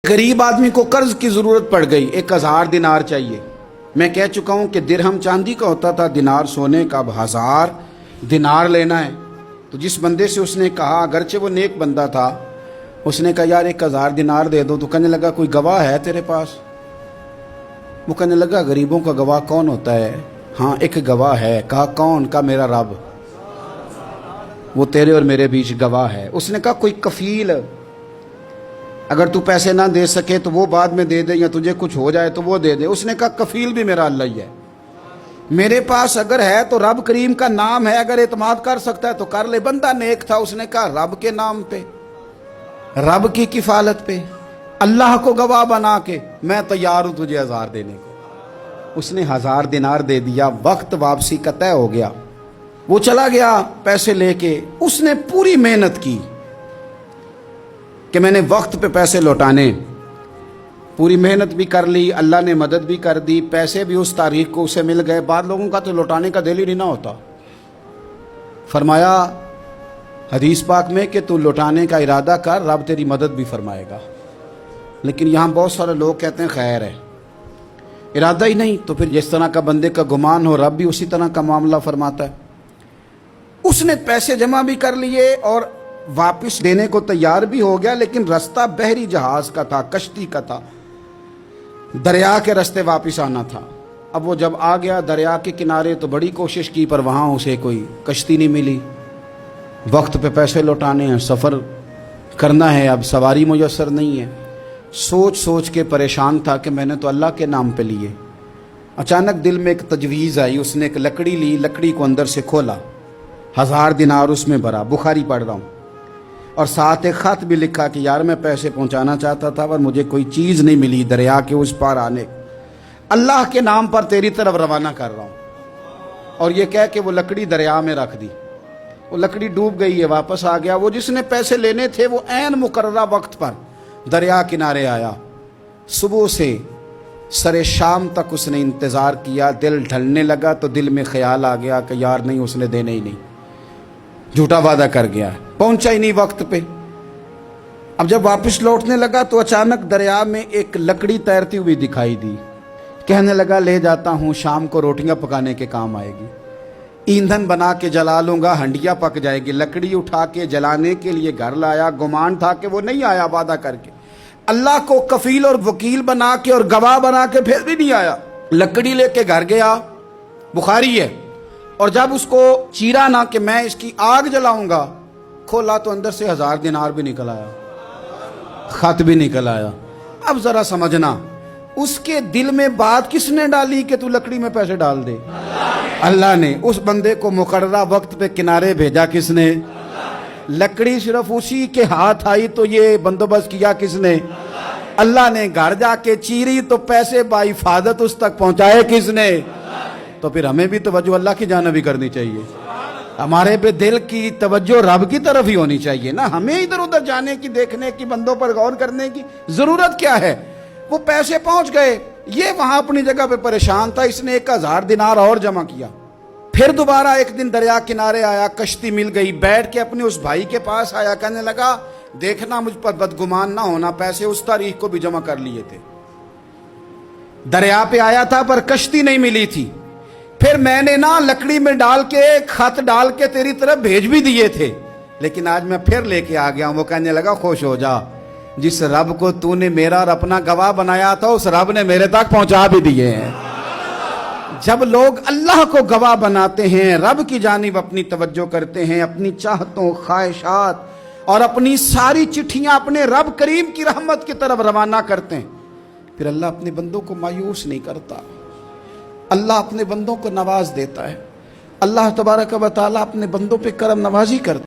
गरीब आदमी को कर्ज की जरूरत पड़ गई, 1000 दिनार चाहिए। मैं कह चुका हूं कि दिरहम चांदी का होता था, दिनार सोने का। अब 1000 दिनार लेना है। तो जिस बंदे से उसने कहा, अगरचे वो नेक बंदा था, उसने कहा यार 1000 दिनार दे दो। तो कहने लगा कोई गवाह है तेरे पास? वो कहने लगा गरीबों का गवाह कौन होता है? हाँ एक गवाह है। कहा कौन? का मेरा रब, वो तेरे और मेरे बीच गवाह है। उसने कहा कोई कफील, अगर तू पैसे ना दे सके तो वो बाद में दे दे, या तुझे कुछ हो जाए तो वो दे दे। उसने कहा कफील भी मेरा अल्लाह ही है। मेरे पास अगर है तो रब करीम का नाम है, अगर एतमाद कर सकता है तो कर ले। बंदा नेक था, उसने कहा रब के नाम पे, रब की किफालत पे, अल्लाह को गवाह बना के मैं तैयार हूं तुझे 1000 देने को। उसने 1000 दिनार दे दिया। वक्त वापसी का तय हो गया। वो चला गया पैसे लेके। उसने पूरी मेहनत की कि मैंने वक्त पे पैसे लौटाने, पूरी मेहनत भी कर ली, अल्लाह ने मदद भी कर दी, पैसे भी उस तारीख को उसे मिल गए। बाद लोगों का तो लौटाने का दिल ही नहीं ना होता। फरमाया हदीस पाक में कि तू लौटाने का इरादा कर, रब तेरी मदद भी फरमाएगा। लेकिन यहाँ बहुत सारे लोग कहते हैं खैर है, इरादा ही नहीं। तो फिर जिस तरह का बंदे का गुमान हो, रब भी उसी तरह का मामला फरमाता है। उसने पैसे जमा भी कर लिए और वापस देने को तैयार भी हो गया, लेकिन रास्ता बहरी जहाज का था, कश्ती का था, दरिया के रास्ते वापस आना था। अब वो जब आ गया दरिया के किनारे तो बड़ी कोशिश की, पर वहाँ उसे कोई कश्ती नहीं मिली। वक्त पे पैसे लौटाने हैं, सफ़र करना है, अब सवारी मुयस्सर नहीं है। सोच सोच के परेशान था कि मैंने तो अल्लाह के नाम पे लिए। अचानक दिल में एक तजवीज़ आई। उसने एक लकड़ी ली, लकड़ी को अंदर से खोला, 1000 दिनार उसमें भरा। बुखारी पढ़ रहा हूँ। और साथ एक ख़त भी लिखा कि यार मैं पैसे पहुंचाना चाहता था पर मुझे कोई चीज़ नहीं मिली दरिया के उस पार आने, अल्लाह के नाम पर तेरी तरफ रवाना कर रहा हूँ। और ये कह के वो लकड़ी दरिया में रख दी। वो लकड़ी डूब गई है, वापस आ गया। वो जिसने पैसे लेने थे वो ऐन मुकर्ररा वक्त पर दरिया किनारे आया। सुबह से सरे शाम तक उसने इंतज़ार किया। दिल ढलने लगा तो दिल में ख्याल आ गया कि यार नहीं, उसने देने ही नहीं, झूठा वादा कर गया, पहुंचा ही नहीं वक्त पे। अब जब वापस लौटने लगा तो अचानक दरिया में एक लकड़ी तैरती हुई दिखाई दी। कहने लगा ले जाता हूं, शाम को रोटियां पकाने के काम आएगी, ईंधन बना के जला लूंगा, हंडिया पक जाएगी। लकड़ी उठा के जलाने के लिए घर लाया। गुमान था कि वो नहीं आया वादा करके, अल्लाह को कफील और वकील बना के और गवाह बना के फिर भी नहीं आया। लकड़ी लेके घर गया, बुखारी है। और जब उसको चीरा ना कि मैं इसकी आग जलाऊंगा, खोला तो अंदर से 1000 दिनार भी निकल आया, खत भी निकल आया। अब जरा समझना, उसके दिल में बात किसने डाली कि तू लकड़ी में पैसे डाल दे? अल्लाह ने। उस बंदे को मुकर्ररा वक्त पे किनारे भेजा किसने? लकड़ी सिर्फ उसी के हाथ आई तो ये बंदोबस्त किया किसने? अल्लाह ने। घर जाके चीरी तो पैसे बाहिफाजत उस तक पहुंचाए किसने? तो फिर हमें भी तवज्जो अल्लाह की जानिब भी करनी चाहिए। हमारे पे दिल की तवज्जो रब की तरफ ही होनी चाहिए ना। हमें इधर उधर जाने की, देखने की, बंदों पर गौर करने की जरूरत क्या है? वो पैसे पहुंच गए, ये वहां अपनी जगह पे परेशान था। इसने 1000 दिनार और जमा किया। फिर दोबारा एक दिन दरिया किनारे आया, कश्ती मिल गई, बैठ के अपने उस भाई के पास आया। कहने लगा देखना मुझ पर बदगुमान ना होना, पैसे उस तारीख को भी जमा कर लिए थे। दरिया पे आया था पर कश्ती नहीं मिली थी। फिर मैंने ना लकड़ी में डाल के, खत डाल के तेरी तरफ भेज भी दिए थे, लेकिन आज मैं फिर लेके आ गया हूं। वो कहने लगा खुश हो जा, जिस रब को तूने मेरा और अपना गवाह बनाया था उस रब ने मेरे तक पहुंचा भी दिए हैं। जब लोग अल्लाह को गवाह बनाते हैं, रब की जानिब अपनी तवज्जो करते हैं, अपनी चाहतों, ख्वाहिशात और अपनी सारी चिट्ठियां अपने रब करीम की रहमत की तरफ रवाना करते हैं, फिर अल्लाह अपने बंदों को मायूस नहीं करता। अल्लाह अपने बंदों को नवाज देता है। अल्लाह तबारक व तआला अपने बंदों पे करम नवाजी करता है।